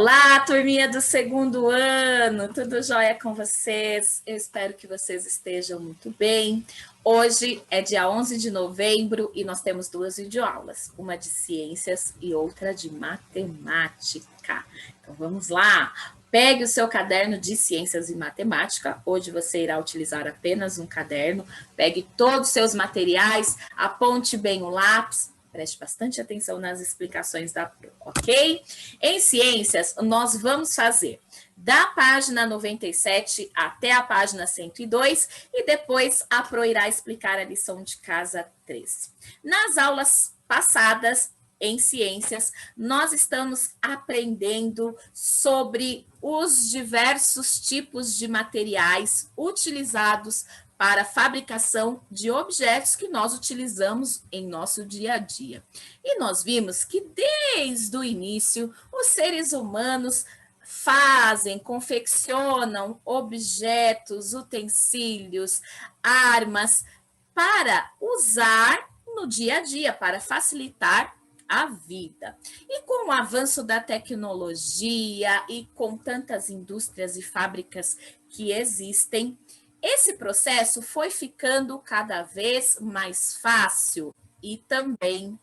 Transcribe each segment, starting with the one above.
Olá, turminha do segundo ano, tudo jóia com vocês? Eu espero que vocês estejam muito bem. Hoje é dia 11 de novembro e nós temos duas videoaulas, uma de ciências e outra de matemática. Então vamos lá, pegue o seu caderno de ciências e matemática, hoje você irá utilizar apenas um caderno, pegue todos os seus materiais, aponte bem o lápis, preste bastante atenção nas explicações da prova, ok? Em ciências, nós vamos fazer da página 97 até a página 102 e depois a Pro irá explicar a lição de casa 3. Nas aulas passadas, em ciências, nós estamos aprendendo sobre os diversos tipos de materiais utilizados para a fabricação de objetos que nós utilizamos em nosso dia a dia. E nós vimos que desde o início os seres humanos fazem, confeccionam objetos, utensílios, armas para usar no dia a dia, para facilitar a vida. E com o avanço da tecnologia e com tantas indústrias e fábricas que existem, esse processo foi ficando cada vez mais fácil e também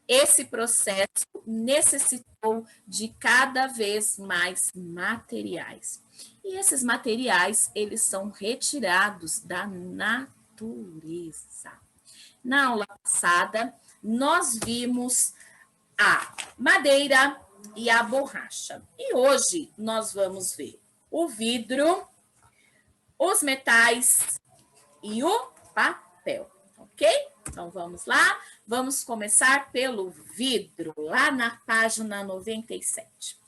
esse processo necessitou de cada vez mais materiais. E esses materiais, eles são retirados da natureza. Na aula passada, nós vimos a madeira e a borracha. E hoje nós vamos ver o vidro, os metais e o papel, ok? Então, vamos lá. Vamos começar pelo vidro, lá na página 97.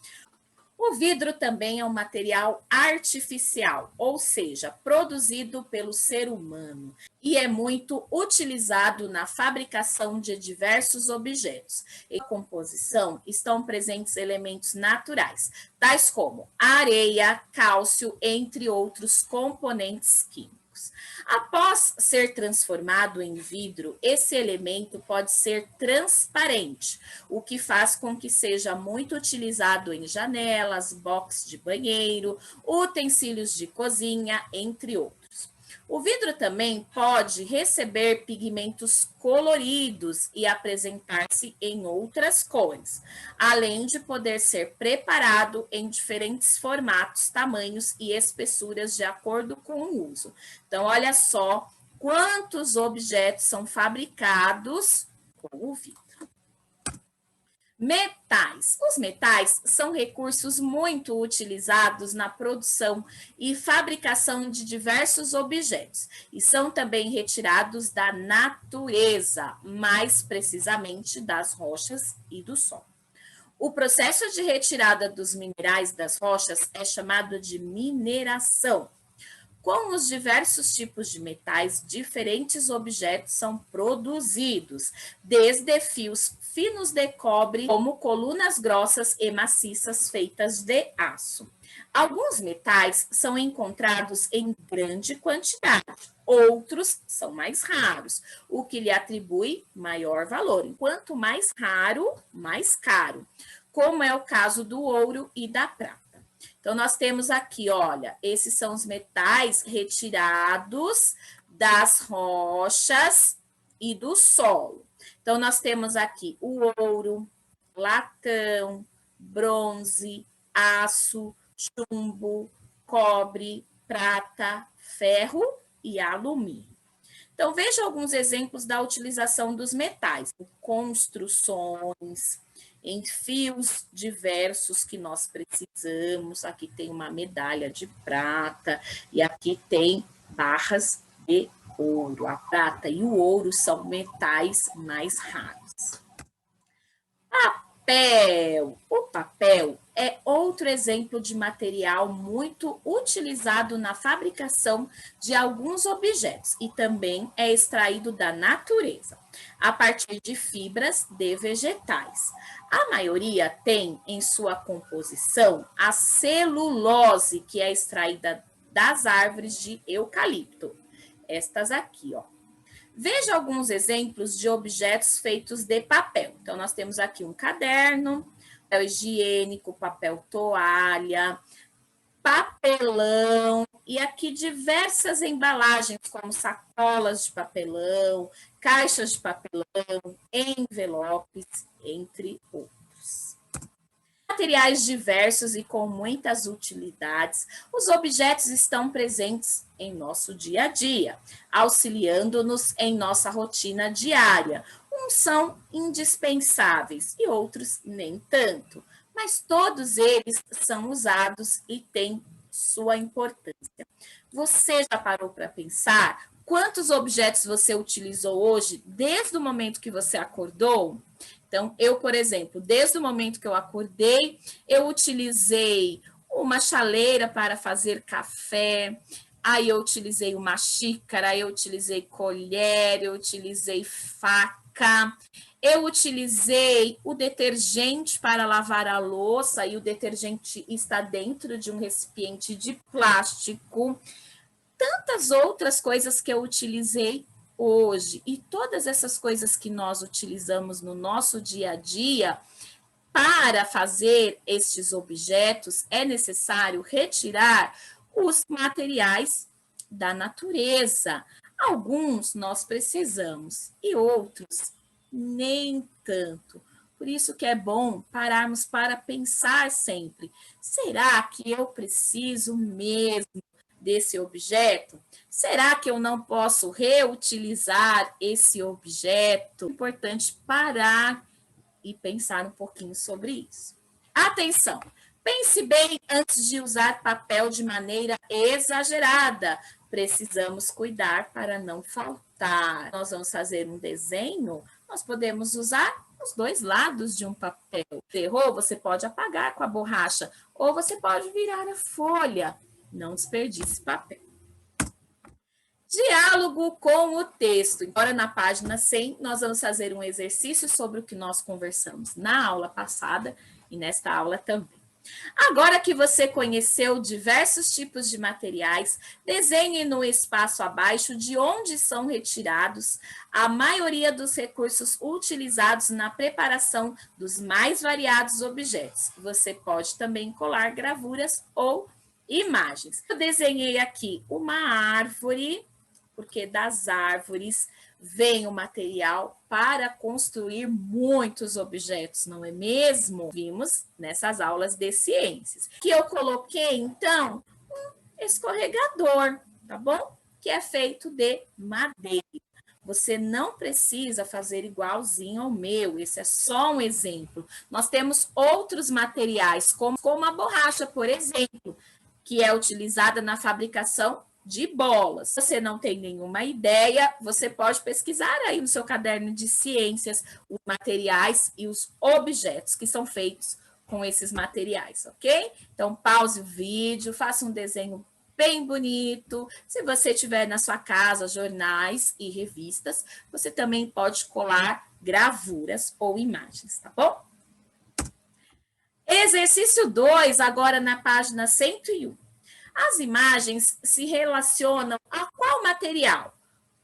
O vidro também é um material artificial, ou seja, produzido pelo ser humano, e é muito utilizado na fabricação de diversos objetos. Em composição estão presentes elementos naturais, tais como areia, cálcio, entre outros componentes químicos. Após ser transformado em vidro, esse elemento pode ser transparente, o que faz com que seja muito utilizado em janelas, box de banheiro, utensílios de cozinha, entre outros. O vidro também pode receber pigmentos coloridos e apresentar-se em outras cores, além de poder ser preparado em diferentes formatos, tamanhos e espessuras de acordo com o uso. Então, olha só quantos objetos são fabricados com o vidro. Metais. Os metais são recursos muito utilizados na produção e fabricação de diversos objetos e são também retirados da natureza, mais precisamente das rochas e do solo. O processo de retirada dos minerais das rochas é chamado de mineração. Com os diversos tipos de metais, diferentes objetos são produzidos, desde fios finos de cobre, como colunas grossas e maciças feitas de aço. Alguns metais são encontrados em grande quantidade, outros são mais raros, o que lhe atribui maior valor. Quanto mais raro, mais caro, como é o caso do ouro e da prata. Então, nós temos aqui, olha, esses são os metais retirados das rochas e do solo. Então, nós temos aqui o ouro, latão, bronze, aço, chumbo, cobre, prata, ferro e alumínio. Então, veja alguns exemplos da utilização dos metais, construções, em fios diversos que nós precisamos. Aqui tem uma medalha de prata e aqui tem barras de ouro. A prata e o ouro são metais mais raros. Papel. O papel é outro exemplo de material muito utilizado na fabricação de alguns objetos e também é extraído da natureza, a partir de fibras de vegetais. A maioria tem em sua composição a celulose, que é extraída das árvores de eucalipto. Estas aqui, ó. Veja alguns exemplos de objetos feitos de papel. Então, nós temos aqui um caderno, papel higiênico, papel toalha, papelão, e aqui diversas embalagens, como sacolas de papelão, caixas de papelão, envelopes, entre outros. Materiais diversos e com muitas utilidades, os objetos estão presentes em nosso dia a dia, auxiliando-nos em nossa rotina diária. Uns são indispensáveis e outros nem tanto, mas todos eles são usados e têm sua importância. Você já parou para pensar quantos objetos você utilizou hoje, desde o momento que você acordou? Então, eu, por exemplo, desde o momento que eu acordei, eu utilizei uma chaleira para fazer café, aí eu utilizei uma xícara, aí eu utilizei colher, eu utilizei faca, eu utilizei o detergente para lavar a louça, e o detergente está dentro de um recipiente de plástico. Tantas outras coisas que eu utilizei hoje, e todas essas coisas que nós utilizamos no nosso dia a dia, para fazer estes objetos, é necessário retirar os materiais da natureza. Alguns nós precisamos e outros nem tanto. Por isso que é bom pararmos para pensar sempre: será que eu preciso mesmo desse objeto? Será que eu não posso reutilizar esse objeto? É importante parar e pensar um pouquinho sobre isso. Atenção! Pense bem antes de usar papel de maneira exagerada. Precisamos cuidar para não faltar. Nós vamos fazer um desenho, nós podemos usar os dois lados de um papel. Errou, você pode apagar com a borracha ou você pode virar a folha. Não desperdice papel. Diálogo com o texto. Agora, na página 100, nós vamos fazer um exercício sobre o que nós conversamos na aula passada e nesta aula também. Agora que você conheceu diversos tipos de materiais, desenhe no espaço abaixo de onde são retirados a maioria dos recursos utilizados na preparação dos mais variados objetos. Você pode também colar gravuras ou imagens. Eu desenhei aqui uma árvore, porque das árvores vem o material para construir muitos objetos, não é mesmo? Vimos nessas aulas de ciências. Que eu coloquei, então, um escorregador, tá bom? Que é feito de madeira. Você não precisa fazer igualzinho ao meu, esse é só um exemplo. Nós temos outros materiais, como a borracha, por exemplo, que é utilizada na fabricação de bolas. Se você não tem nenhuma ideia, você pode pesquisar aí no seu caderno de ciências os materiais e os objetos que são feitos com esses materiais, ok? Então, pause o vídeo, faça um desenho bem bonito. Se você tiver na sua casa jornais e revistas, você também pode colar gravuras ou imagens, tá bom? Exercício 2, agora na página 101. As imagens se relacionam a qual material?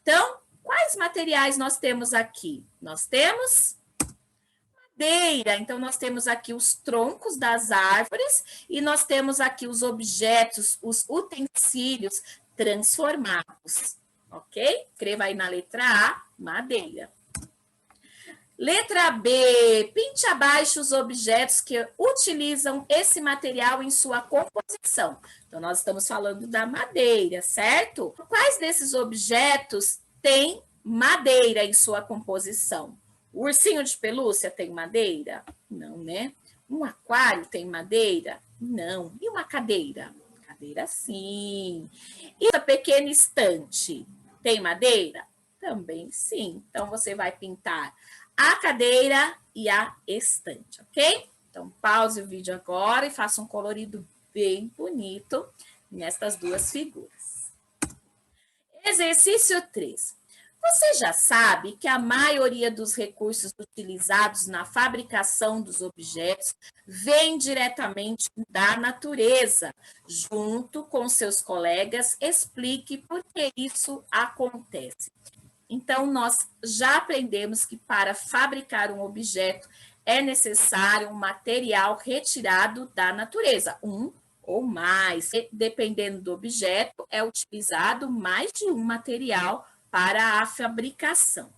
Então, quais materiais nós temos aqui? Nós temos madeira, então nós temos aqui os troncos das árvores e nós temos aqui os objetos, os utensílios transformados, ok? Escreva aí na letra A, madeira. Letra B, pinte abaixo os objetos que utilizam esse material em sua composição. Então, nós estamos falando da madeira, certo? Quais desses objetos têm madeira em sua composição? O ursinho de pelúcia tem madeira? Não, né? Um aquário tem madeira? Não. E uma cadeira? Cadeira, sim. E uma pequena estante tem madeira? Também sim. Então, você vai pintar a cadeira e a estante, ok? Então, pause o vídeo agora e faça um colorido bem bonito nestas duas figuras. Exercício 3. Você já sabe que a maioria dos recursos utilizados na fabricação dos objetos vem diretamente da natureza. Junto com seus colegas, explique por que isso acontece. Então, nós já aprendemos que para fabricar um objeto é necessário um material retirado da natureza, um ou mais. E, dependendo do objeto, é utilizado mais de um material para a fabricação.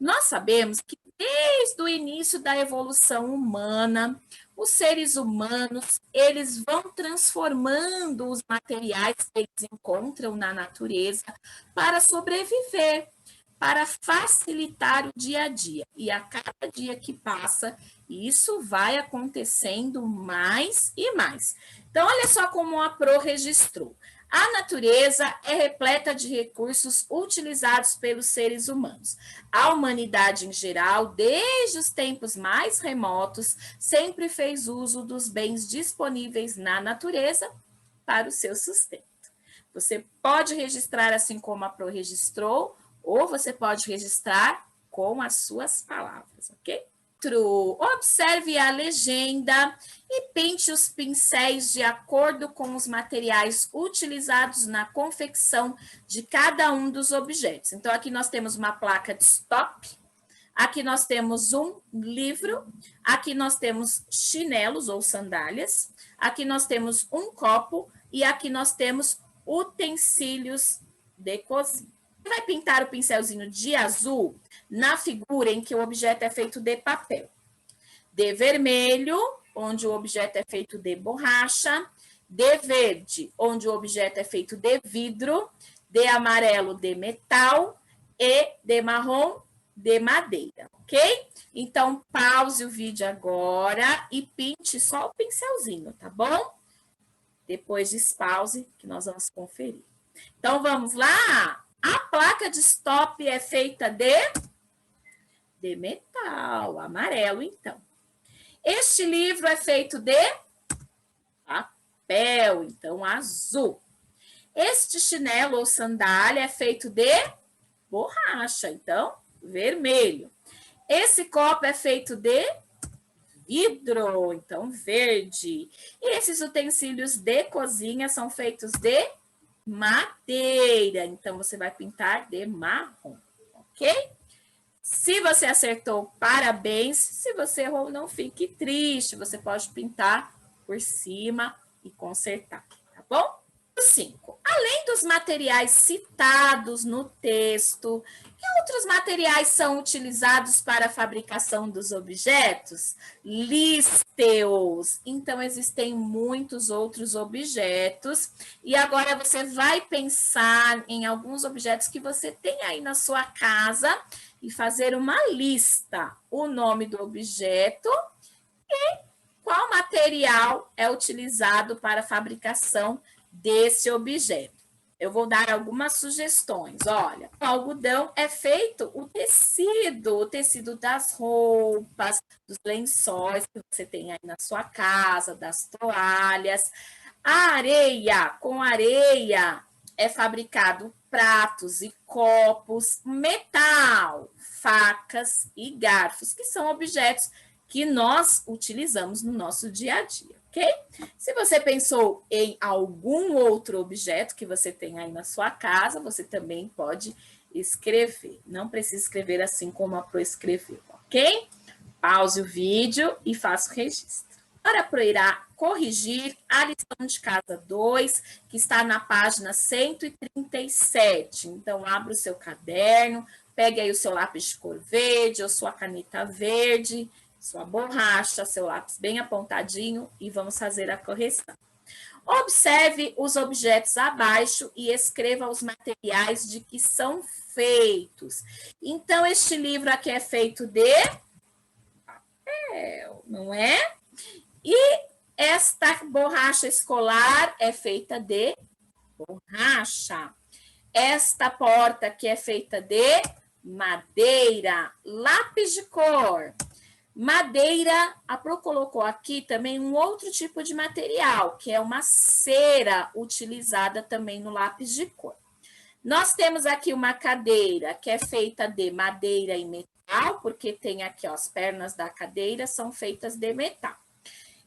Nós sabemos que desde o início da evolução humana, os seres humanos, eles vão transformando os materiais que eles encontram na natureza para sobreviver, para facilitar o dia a dia. E a cada dia que passa, isso vai acontecendo mais e mais. Então, olha só como a Pro registrou. A natureza é repleta de recursos utilizados pelos seres humanos. A humanidade em geral, desde os tempos mais remotos, sempre fez uso dos bens disponíveis na natureza para o seu sustento. Você pode registrar assim como a Pro registrou, ou você pode registrar com as suas palavras, ok? Observe a legenda e pinte os pincéis de acordo com os materiais utilizados na confecção de cada um dos objetos. Então, aqui nós temos uma placa de stop, aqui nós temos um livro, aqui nós temos chinelos ou sandálias, aqui nós temos um copo e aqui nós temos utensílios de cozinha. Você vai pintar o pincelzinho de azul na figura em que o objeto é feito de papel. De vermelho, onde o objeto é feito de borracha. De verde, onde o objeto é feito de vidro. De amarelo, de metal. E de marrom, de madeira, ok? Então, pause o vídeo agora e pinte só o pincelzinho, tá bom? Depois despause, que nós vamos conferir. Então, vamos lá? A placa de stop é feita de metal, amarelo, então. Este livro é feito de papel, então, azul. Este chinelo ou sandália é feito de borracha, então, vermelho. Esse copo é feito de vidro, então, verde. E esses utensílios de cozinha são feitos de madeira, então você vai pintar de marrom, ok? Se você acertou, parabéns. Se você errou, não fique triste. Você pode pintar por cima e consertar, tá bom? 5. Além dos materiais citados no texto, que outros materiais são utilizados para a fabricação dos objetos? Liste-os. Então, existem muitos outros objetos. E agora você vai pensar em alguns objetos que você tem aí na sua casa e fazer uma lista. O nome do objeto e qual material é utilizado para a fabricação desse objeto. Eu vou dar algumas sugestões. Olha, o algodão é feito o tecido das roupas, dos lençóis que você tem aí na sua casa, das toalhas. A areia, com areia é fabricado pratos e copos, metal, facas e garfos, que são objetos que nós utilizamos no nosso dia a dia, ok? Se você pensou em algum outro objeto que você tem aí na sua casa, você também pode escrever. Não precisa escrever assim como a Pro escreveu, ok? Pause o vídeo e faça o registro. Agora a Pro irá corrigir a lição de casa 2, que está na página 137. Então, abra o seu caderno, pegue aí o seu lápis de cor verde ou sua caneta verde, sua borracha, seu lápis bem apontadinho e vamos fazer a correção. Observe os objetos abaixo e escreva os materiais de que são feitos. Então, este livro aqui é feito de papel, não é? E esta borracha escolar é feita de borracha. Esta porta aqui é feita de madeira. Lápis de cor. Madeira, a Pro colocou aqui também um outro tipo de material, que é uma cera utilizada também no lápis de cor. Nós temos aqui uma cadeira que é feita de madeira e metal, porque tem aqui, ó, as pernas da cadeira são feitas de metal.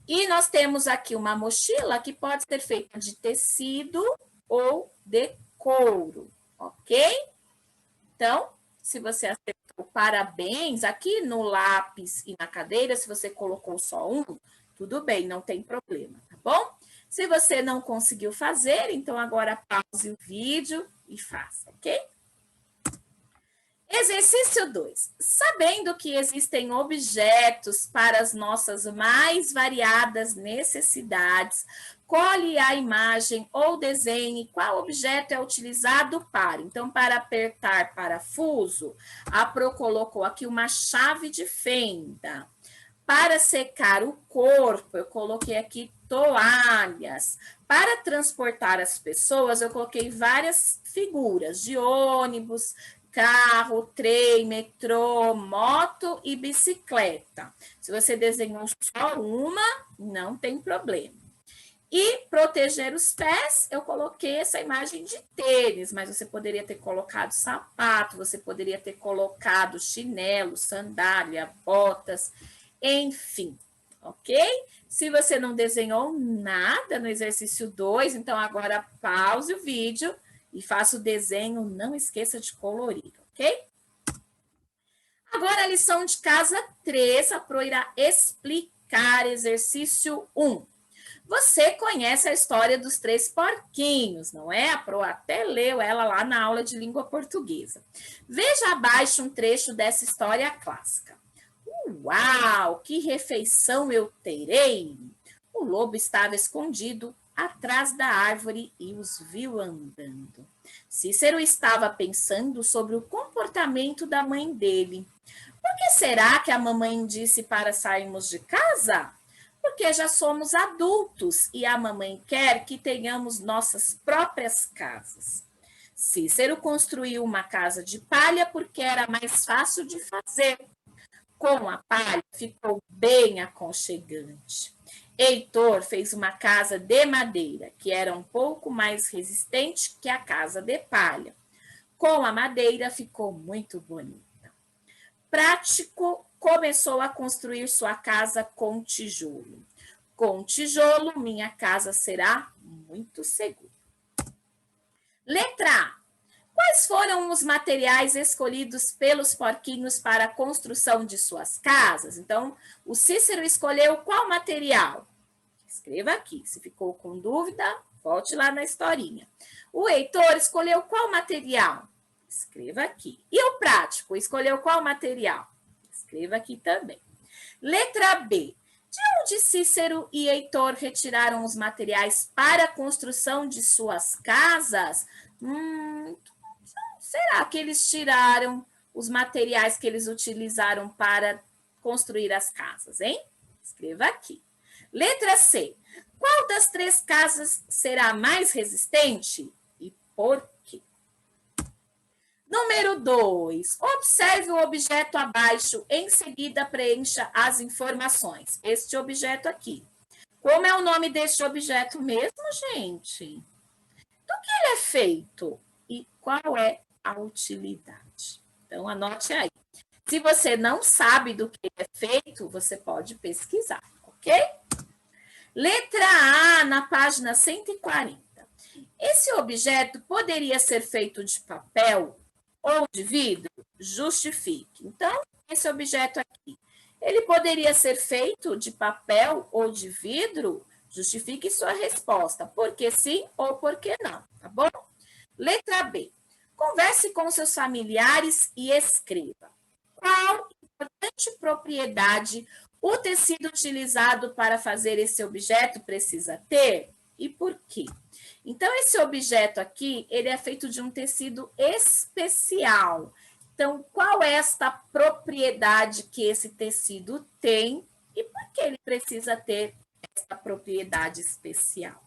E nós temos aqui uma mochila que pode ser feita de tecido ou de couro, ok? Então, se você acertou, o parabéns aqui no lápis e na cadeira, se você colocou só um, tudo bem, não tem problema, tá bom? Se você não conseguiu fazer, então agora pause o vídeo e faça, ok? Exercício 2. Sabendo que existem objetos para as nossas mais variadas necessidades, colhe a imagem ou desenhe qual objeto é utilizado para. Então, para apertar parafuso, a Pro colocou aqui uma chave de fenda. Para secar o corpo, eu coloquei aqui toalhas. Para transportar as pessoas, eu coloquei várias figuras de ônibus, carro, trem, metrô, moto e bicicleta. Se você desenhou só uma, não tem problema. E proteger os pés, eu coloquei essa imagem de tênis, mas você poderia ter colocado sapato, você poderia ter colocado chinelo, sandália, botas, enfim, ok? Se você não desenhou nada no exercício 2, então agora pause o vídeo e faça o desenho, não esqueça de colorir, ok? Agora a lição de casa 3, a Pro irá explicar exercício 1. Você conhece a história dos 3 porquinhos, não é? A Pro até leu ela lá na aula de língua portuguesa. Veja abaixo um trecho dessa história clássica. Uau, que refeição eu terei! O lobo estava escondido atrás da árvore e os viu andando. Cícero estava pensando sobre o comportamento da mãe dele. Por que será que a mamãe disse para sairmos de casa? Porque já somos adultos e a mamãe quer que tenhamos nossas próprias casas. Cícero construiu uma casa de palha porque era mais fácil de fazer. Com a palha ficou bem aconchegante. Heitor fez uma casa de madeira, que era um pouco mais resistente que a casa de palha. Com a madeira ficou muito bonita. Prático começou a construir sua casa com tijolo. Com tijolo, minha casa será muito segura. Letra A. Quais foram os materiais escolhidos pelos porquinhos para a construção de suas casas? Então, o Cícero escolheu qual material? Escreva aqui. Se ficou com dúvida, volte lá na historinha. O Heitor escolheu qual material? Escreva aqui. E o Prático escolheu qual material? Escreva aqui também. Letra B. De onde Cícero e Heitor retiraram os materiais para a construção de suas casas? Será que eles tiraram os materiais que eles utilizaram para construir as casas, hein? Escreva aqui. Letra C. Qual das 3 casas será mais resistente e por quê? Número 2. Observe o objeto abaixo, em seguida preencha as informações. Este objeto aqui. Como é o nome deste objeto mesmo, gente? Do que ele é feito? E qual é a utilidade? Então, anote aí. Se você não sabe do que é feito, você pode pesquisar, ok? Letra A, na página 140. Esse objeto poderia ser feito de papel ou de vidro? Justifique. Então, esse objeto aqui, ele poderia ser feito de papel ou de vidro? Justifique sua resposta, por que sim ou por que não, tá bom? Letra B. Converse com seus familiares e escreva. Qual importante propriedade o tecido utilizado para fazer esse objeto precisa ter e por quê? Então, esse objeto aqui, ele é feito de um tecido especial. Então, qual é esta propriedade que esse tecido tem e por que ele precisa ter essa propriedade especial?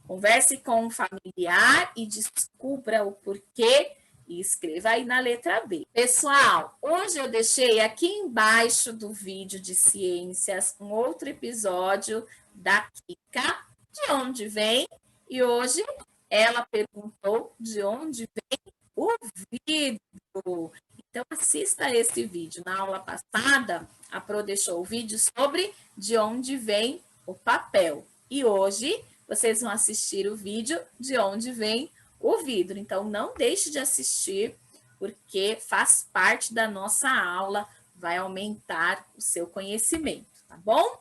Converse com um familiar e descubra o porquê e escreva aí na letra B. Pessoal, hoje eu deixei aqui embaixo do vídeo de ciências um outro episódio da Kika, de onde vem, e hoje ela perguntou de onde vem o vidro. Então, assista esse vídeo. Na aula passada, a Pro deixou o vídeo sobre de onde vem o papel. E hoje, vocês vão assistir o vídeo de onde vem o vidro. Então, não deixe de assistir porque faz parte da nossa aula, vai aumentar o seu conhecimento, tá bom?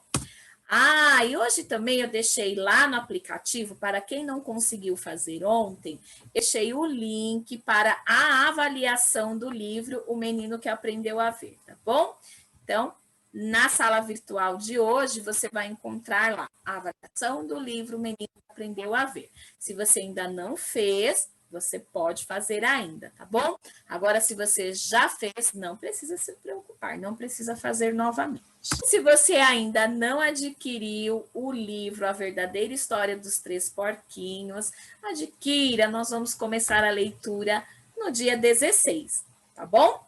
Ah, e hoje também eu deixei lá no aplicativo, para quem não conseguiu fazer ontem, deixei o link para a avaliação do livro O Menino que Aprendeu a Ver, tá bom? Então, na sala virtual de hoje, você vai encontrar lá a avaliação do livro O Menino que Aprendeu a Ver. Se você ainda não fez, você pode fazer ainda, tá bom? Agora, se você já fez, não precisa se preocupar, não precisa fazer novamente. Se você ainda não adquiriu o livro A Verdadeira História dos Três Porquinhos, adquira, nós vamos começar a leitura no dia 16, tá bom?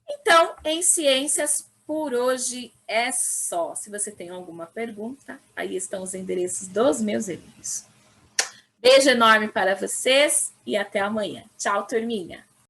Então, em ciências, por hoje é só. Se você tem alguma pergunta, aí estão os endereços dos meus e-mails. Beijo enorme para vocês e até amanhã. Tchau, turminha!